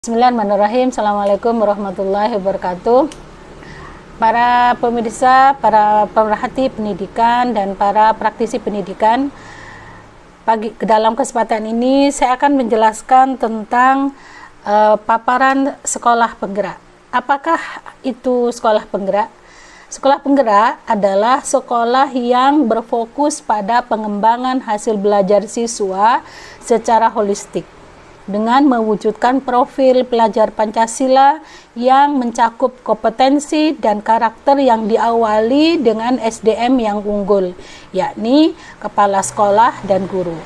Bismillahirrahmanirrahim. Assalamualaikum warahmatullahi wabarakatuh. Para pemirsa, para pemerhati pendidikan, dan para praktisi pendidikan, dalam kesempatan ini saya akan menjelaskan tentang paparan sekolah penggerak. Apakah itu sekolah penggerak? Sekolah penggerak adalah sekolah yang berfokus pada pengembangan hasil belajar siswa secara holistik, dengan mewujudkan profil pelajar Pancasila yang mencakup kompetensi dan karakter yang diawali dengan SDM yang unggul, yakni kepala sekolah dan guru.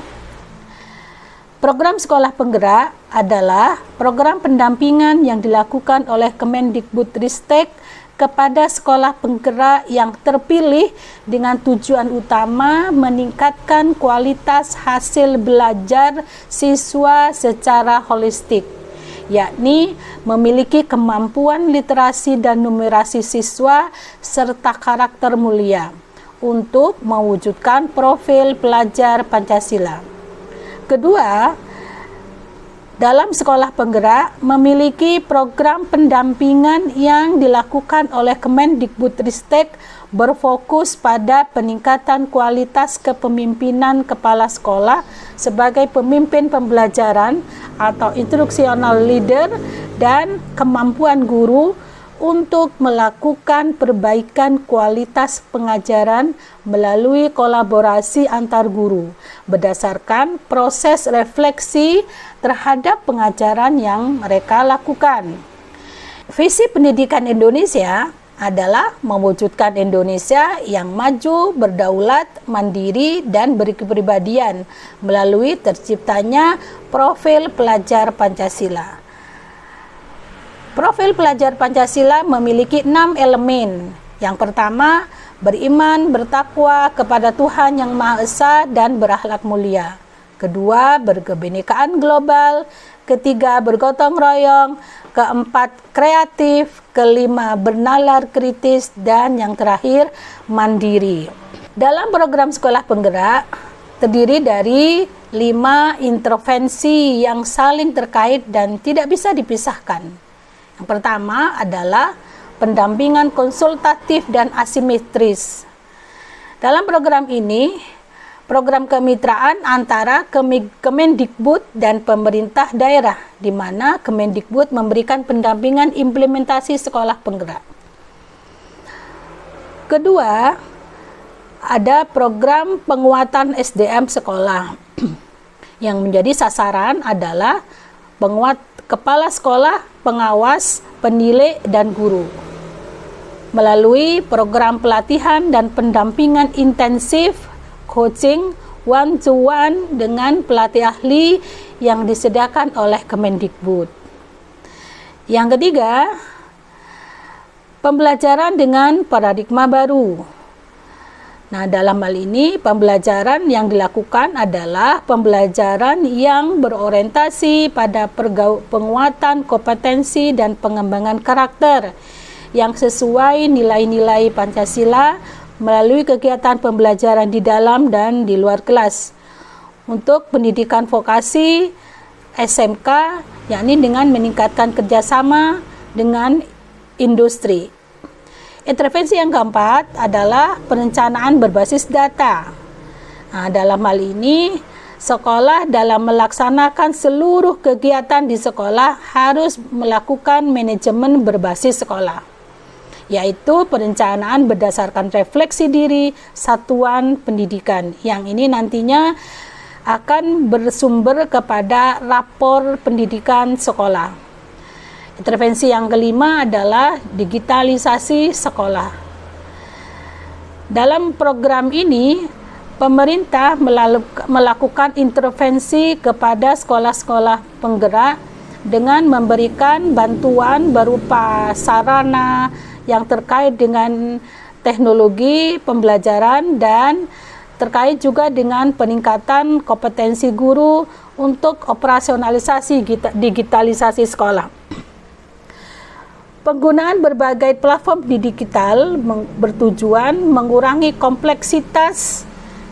Program sekolah penggerak adalah program pendampingan yang dilakukan oleh Kemendikbudristek kepada sekolah penggerak yang terpilih dengan tujuan utama meningkatkan kualitas hasil belajar siswa secara holistik, yakni memiliki kemampuan literasi dan numerasi siswa serta karakter mulia untuk mewujudkan profil pelajar Pancasila. Kedua, dalam sekolah penggerak memiliki program pendampingan yang dilakukan oleh Kemendikbudristek berfokus pada peningkatan kualitas kepemimpinan kepala sekolah sebagai pemimpin pembelajaran atau instructional leader dan kemampuan guru untuk melakukan perbaikan kualitas pengajaran melalui kolaborasi antar guru berdasarkan proses refleksi terhadap pengajaran yang mereka lakukan. Visi pendidikan Indonesia adalah mewujudkan Indonesia yang maju, berdaulat, mandiri, dan berkepribadian melalui terciptanya profil pelajar Pancasila. Profil pelajar Pancasila memiliki 6 elemen. Yang pertama, beriman, bertakwa kepada Tuhan Yang Maha Esa dan berakhlak mulia. Kedua, berkebinekaan global. Ketiga, bergotong royong. Keempat, kreatif. Kelima, bernalar kritis. Dan yang terakhir, mandiri. Dalam program sekolah penggerak, terdiri dari 5 intervensi yang saling terkait dan tidak bisa dipisahkan. Yang pertama adalah pendampingan konsultatif dan asimetris. Dalam program ini, program kemitraan antara Kemendikbud dan pemerintah daerah, di mana Kemendikbud memberikan pendampingan implementasi sekolah penggerak. Kedua, ada program penguatan SDM sekolah. Yang menjadi sasaran adalah kepala sekolah, pengawas, penilai, dan guru. Melalui program pelatihan dan pendampingan intensif, coaching, one-to-one dengan pelatih ahli yang disediakan oleh Kemendikbud. Yang ketiga, pembelajaran dengan paradigma baru. Nah, dalam hal ini pembelajaran yang dilakukan adalah pembelajaran yang berorientasi pada penguatan kompetensi dan pengembangan karakter yang sesuai nilai-nilai Pancasila melalui kegiatan pembelajaran di dalam dan di luar kelas. Untuk pendidikan vokasi SMK, yakni dengan meningkatkan kerjasama dengan industri. Intervensi yang keempat adalah perencanaan berbasis data. Nah, dalam hal ini, sekolah dalam melaksanakan seluruh kegiatan di sekolah harus melakukan manajemen berbasis sekolah, yaitu perencanaan berdasarkan refleksi diri satuan pendidikan, yang ini nantinya akan bersumber kepada rapor pendidikan sekolah. Intervensi yang kelima adalah digitalisasi sekolah. Dalam program ini, pemerintah melakukan intervensi kepada sekolah-sekolah penggerak dengan memberikan bantuan berupa sarana yang terkait dengan teknologi pembelajaran dan terkait juga dengan peningkatan kompetensi guru untuk operasionalisasi digitalisasi sekolah. Penggunaan berbagai platform digital bertujuan mengurangi kompleksitas,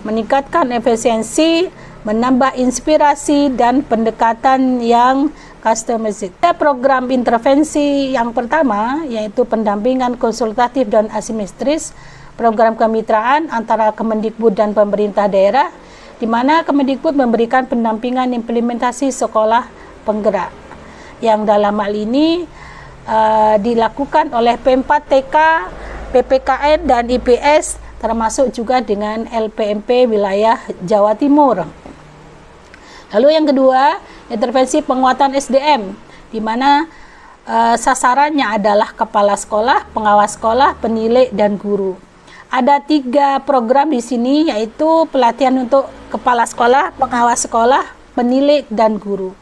meningkatkan efisiensi, menambah inspirasi dan pendekatan yang customized. Program intervensi yang pertama yaitu pendampingan konsultatif dan asimetris, program kemitraan antara Kemendikbud dan pemerintah daerah, di mana Kemendikbud memberikan pendampingan implementasi sekolah penggerak, yang dalam hal ini dilakukan oleh P4TK, PPKN, dan IPS, termasuk juga dengan LPMP wilayah Jawa Timur. Lalu yang kedua, intervensi penguatan SDM, di mana sasarannya adalah kepala sekolah, pengawas sekolah, penilai, dan guru. Ada 3 program di sini, yaitu pelatihan untuk kepala sekolah, pengawas sekolah, penilai, dan guru.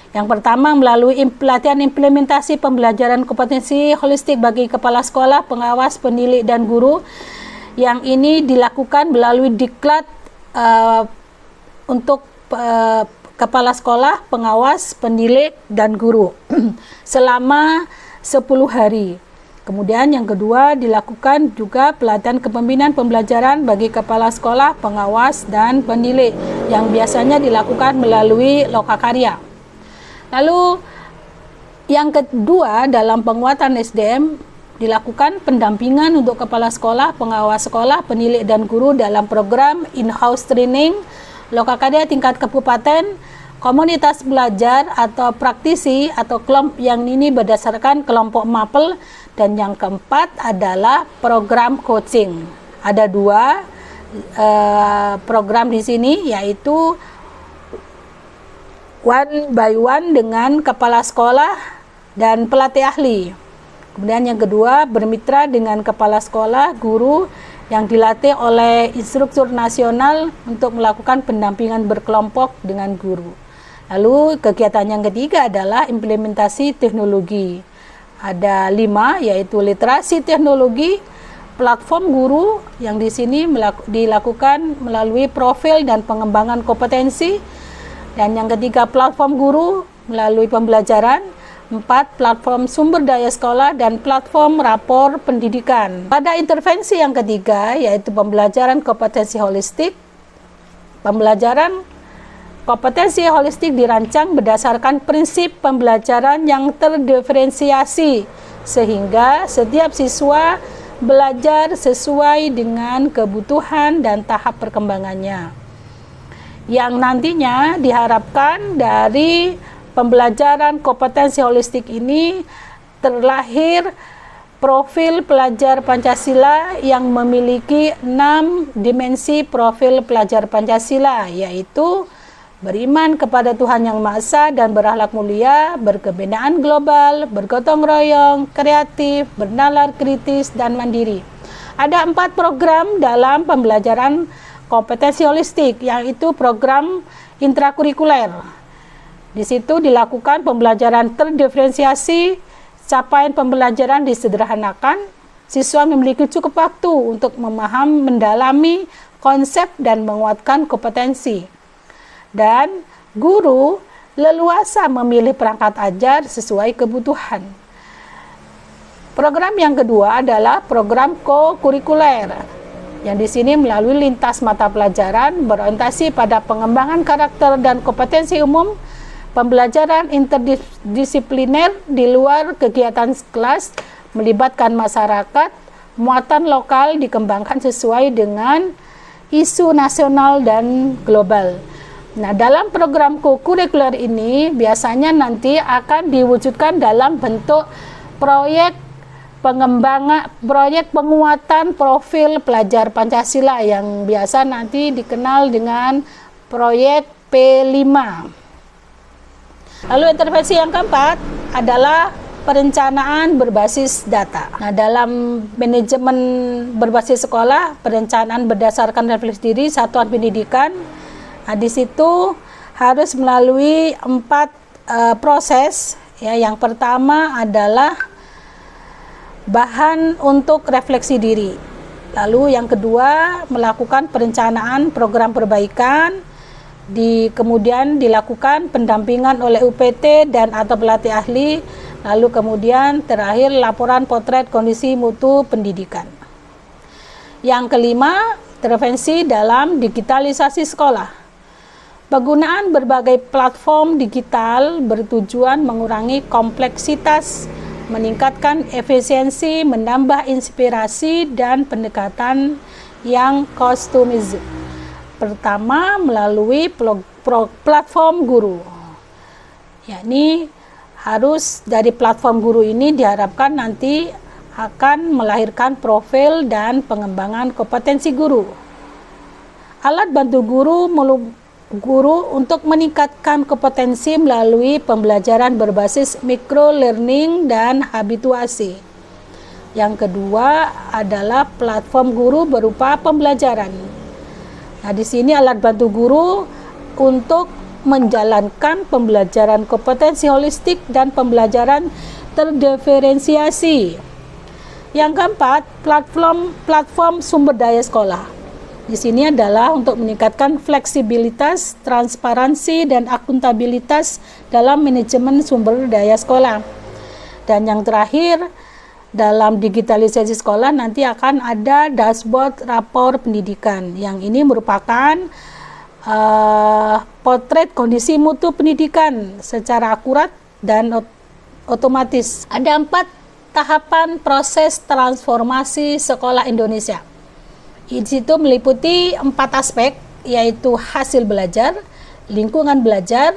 Yang pertama, melalui pelatihan implementasi pembelajaran kompetensi holistik bagi kepala sekolah, pengawas, penilai, dan guru. Yang ini dilakukan melalui diklat untuk kepala sekolah, pengawas, penilai, dan guru selama 10 hari. Kemudian yang kedua, dilakukan juga pelatihan kepemimpinan pembelajaran bagi kepala sekolah, pengawas, dan penilai yang biasanya dilakukan melalui lokakarya. Lalu yang kedua, dalam penguatan SDM dilakukan pendampingan untuk kepala sekolah, pengawas sekolah, penilai, dan guru dalam program in-house training, lokakarya tingkat kabupaten, komunitas belajar atau praktisi atau kelompok yang ini berdasarkan kelompok MAPEL. Dan yang keempat adalah program coaching. Ada 2 program di sini, yaitu one by one dengan kepala sekolah dan pelatih ahli. Kemudian yang kedua, bermitra dengan kepala sekolah, guru yang dilatih oleh instruktur nasional untuk melakukan pendampingan berkelompok dengan guru. Lalu kegiatan yang ketiga adalah implementasi teknologi. Ada 5, yaitu literasi teknologi, platform guru yang di sini dilakukan melalui profil dan pengembangan kompetensi. Dan yang ketiga, platform guru melalui pembelajaran. 4, platform sumber daya sekolah dan platform rapor pendidikan. Pada intervensi yang ketiga, yaitu pembelajaran kompetensi holistik. Pembelajaran kompetensi holistik dirancang berdasarkan prinsip pembelajaran yang terdiferensiasi, sehingga setiap siswa belajar sesuai dengan kebutuhan dan tahap perkembangannya. Yang nantinya diharapkan dari pembelajaran kompetensi holistik ini terlahir profil pelajar Pancasila yang memiliki 6 dimensi profil pelajar Pancasila, yaitu beriman kepada Tuhan Yang Maha Esa dan berakhlak mulia, berkebendaan global, bergotong royong, kreatif, bernalar kritis, dan mandiri. Ada 4 program dalam pembelajaran kompetensi holistik, yaitu program intrakurikuler. Di situ dilakukan pembelajaran terdiferensiasi, capaian pembelajaran disederhanakan, siswa memiliki cukup waktu untuk mendalami konsep dan menguatkan kompetensi. Dan guru leluasa memilih perangkat ajar sesuai kebutuhan. Program yang kedua adalah program co-kurikuler, yang di sini melalui lintas mata pelajaran berorientasi pada pengembangan karakter dan kompetensi umum, pembelajaran interdisipliner di luar kegiatan kelas, melibatkan masyarakat, muatan lokal dikembangkan sesuai dengan isu nasional dan global. Nah, dalam program co-kurikuler ini biasanya nanti akan diwujudkan dalam bentuk proyek penguatan profil pelajar Pancasila yang biasa nanti dikenal dengan proyek P5. Lalu intervensi yang keempat adalah perencanaan berbasis data. Nah, dalam manajemen berbasis sekolah, perencanaan berdasarkan refleksi diri satuan pendidikan. Nah, di situ harus melalui 4 proses. Ya, yang pertama adalah bahan untuk refleksi diri. Lalu yang kedua, melakukan perencanaan program perbaikan. Kemudian dilakukan pendampingan oleh UPT dan atau pelatih ahli. Lalu kemudian terakhir laporan potret kondisi mutu pendidikan. Yang kelima, intervensi dalam digitalisasi sekolah. Penggunaan berbagai platform digital bertujuan mengurangi kompleksitas, meningkatkan efisiensi, menambah inspirasi dan pendekatan yang customize. Pertama, melalui platform guru. Yakni harus dari platform guru ini diharapkan nanti akan melahirkan profil dan pengembangan kompetensi guru. Alat bantu guru untuk meningkatkan kompetensi melalui pembelajaran berbasis micro-learning dan habituasi. Yang kedua adalah platform guru berupa pembelajaran. Nah, di sini alat bantu guru untuk menjalankan pembelajaran kompetensi holistik dan pembelajaran terdiferensiasi. Yang keempat, platform sumber daya sekolah. Di sini adalah untuk meningkatkan fleksibilitas, transparansi, dan akuntabilitas dalam manajemen sumber daya sekolah. Dan yang terakhir, dalam digitalisasi sekolah nanti akan ada dashboard rapor pendidikan. Yang ini merupakan potret kondisi mutu pendidikan secara akurat dan otomatis. Ada 4 tahapan proses transformasi sekolah Indonesia. Di situ meliputi 4 aspek, yaitu hasil belajar, lingkungan belajar,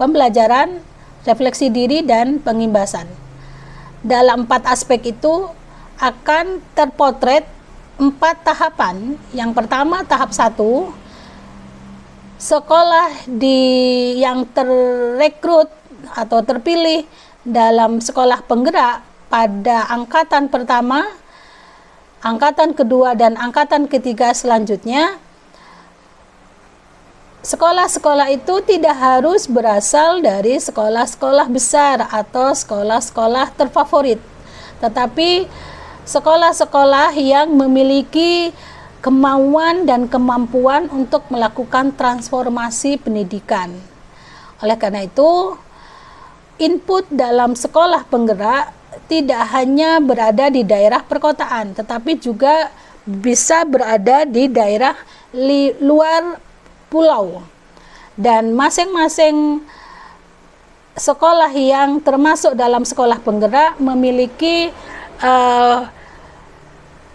pembelajaran, refleksi diri, dan pengimbasan. Dalam 4 aspek itu akan terpotret 4 tahapan. Yang pertama, tahap 1, sekolah yang terrekrut atau terpilih dalam sekolah penggerak pada angkatan pertama, angkatan kedua, dan angkatan ketiga selanjutnya. Sekolah-sekolah itu tidak harus berasal dari sekolah-sekolah besar atau sekolah-sekolah terfavorit, tetapi sekolah-sekolah yang memiliki kemauan dan kemampuan untuk melakukan transformasi pendidikan. Oleh karena itu, input dalam sekolah penggerak tidak hanya berada di daerah perkotaan, tetapi juga bisa berada di daerah luar pulau. Dan masing-masing sekolah yang termasuk dalam sekolah penggerak memiliki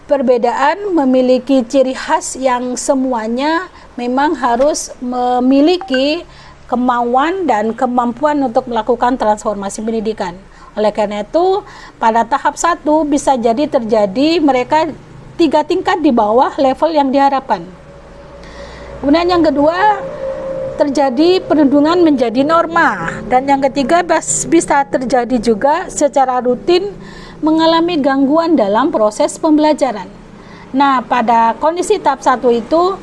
perbedaan, memiliki ciri khas yang semuanya memang harus memiliki kemauan dan kemampuan untuk melakukan transformasi pendidikan. Oleh karena itu, pada tahap 1 bisa jadi terjadi mereka 3 tingkat di bawah level yang diharapkan. Kemudian yang kedua, terjadi penundungan menjadi norma. Dan yang ketiga, bisa terjadi juga secara rutin mengalami gangguan dalam proses pembelajaran. Nah, pada kondisi tahap 1 itu,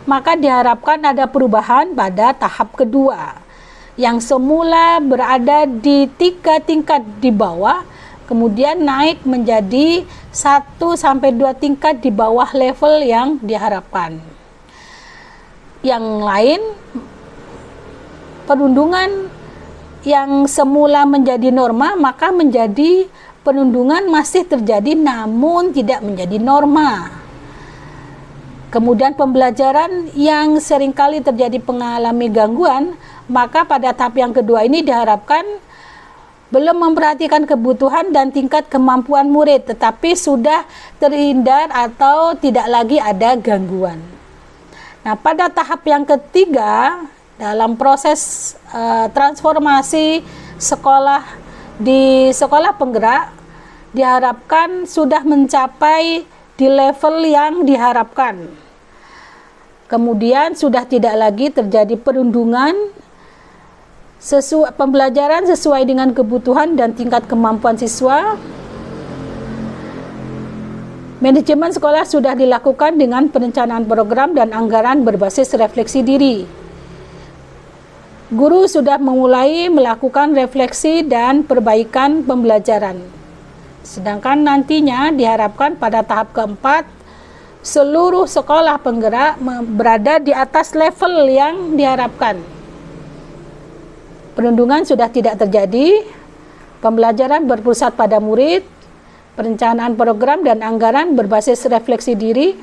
maka diharapkan ada perubahan pada tahap kedua, yang semula berada di 3 tingkat di bawah, kemudian naik menjadi 1-2 tingkat di bawah level yang diharapkan. Yang lain, penundungan yang semula menjadi norma, maka menjadi penundungan masih terjadi namun tidak menjadi norma. Kemudian pembelajaran yang seringkali terjadi mengalami gangguan, maka pada tahap yang kedua ini diharapkan belum memperhatikan kebutuhan dan tingkat kemampuan murid, tetapi sudah terhindar atau tidak lagi ada gangguan. Nah, pada tahap yang ketiga, dalam proses transformasi sekolah di sekolah penggerak, diharapkan sudah mencapai di level yang diharapkan. Kemudian sudah tidak lagi terjadi perundungan, pembelajaran sesuai dengan kebutuhan dan tingkat kemampuan siswa. Manajemen sekolah sudah dilakukan dengan perencanaan program dan anggaran berbasis refleksi diri. Guru sudah memulai melakukan refleksi dan perbaikan pembelajaran. Sedangkan nantinya diharapkan pada tahap keempat, seluruh sekolah penggerak berada di atas level yang diharapkan. Perundungan sudah tidak terjadi, pembelajaran berpusat pada murid, perencanaan program dan anggaran berbasis refleksi diri,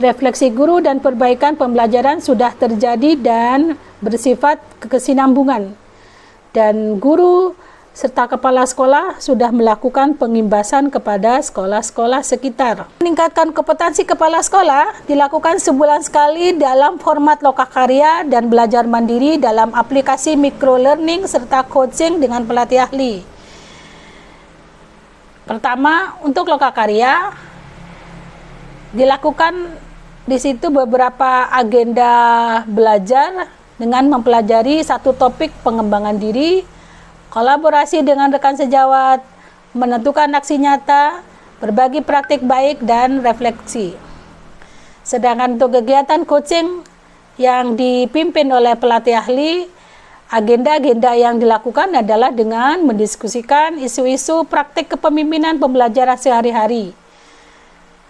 refleksi guru dan perbaikan pembelajaran sudah terjadi dan bersifat kesinambungan. Dan guru serta kepala sekolah sudah melakukan pengimbasan kepada sekolah-sekolah sekitar. Meningkatkan kompetensi kepala sekolah dilakukan sebulan sekali dalam format lokakarya dan belajar mandiri dalam aplikasi microlearning serta coaching dengan pelatih ahli. Pertama, untuk lokakarya dilakukan di situ beberapa agenda belajar dengan mempelajari satu topik pengembangan diri, kolaborasi dengan rekan sejawat, menentukan aksi nyata, berbagi praktik baik, dan refleksi. Sedangkan untuk kegiatan coaching yang dipimpin oleh pelatih ahli, agenda-agenda yang dilakukan adalah dengan mendiskusikan isu-isu praktik kepemimpinan pembelajaran sehari-hari,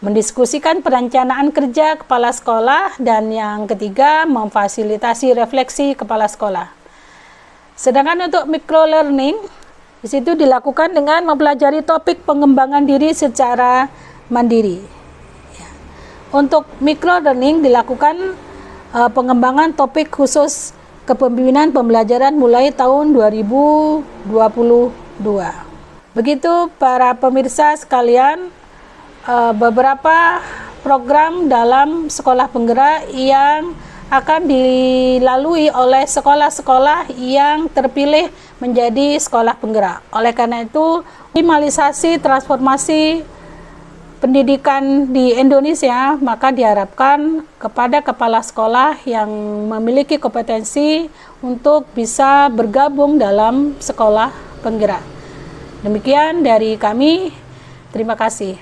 mendiskusikan perencanaan kerja kepala sekolah, dan yang ketiga, memfasilitasi refleksi kepala sekolah. Sedangkan untuk microlearning, di situ dilakukan dengan mempelajari topik pengembangan diri secara mandiri. Untuk microlearning dilakukan pengembangan topik khusus kepemimpinan pembelajaran mulai tahun 2022. Begitu para pemirsa sekalian, beberapa program dalam sekolah penggerak yang akan dilalui oleh sekolah-sekolah yang terpilih menjadi sekolah penggerak. Oleh karena itu, optimalisasi transformasi pendidikan di Indonesia, maka diharapkan kepada kepala sekolah yang memiliki kompetensi untuk bisa bergabung dalam sekolah penggerak. Demikian dari kami, terima kasih.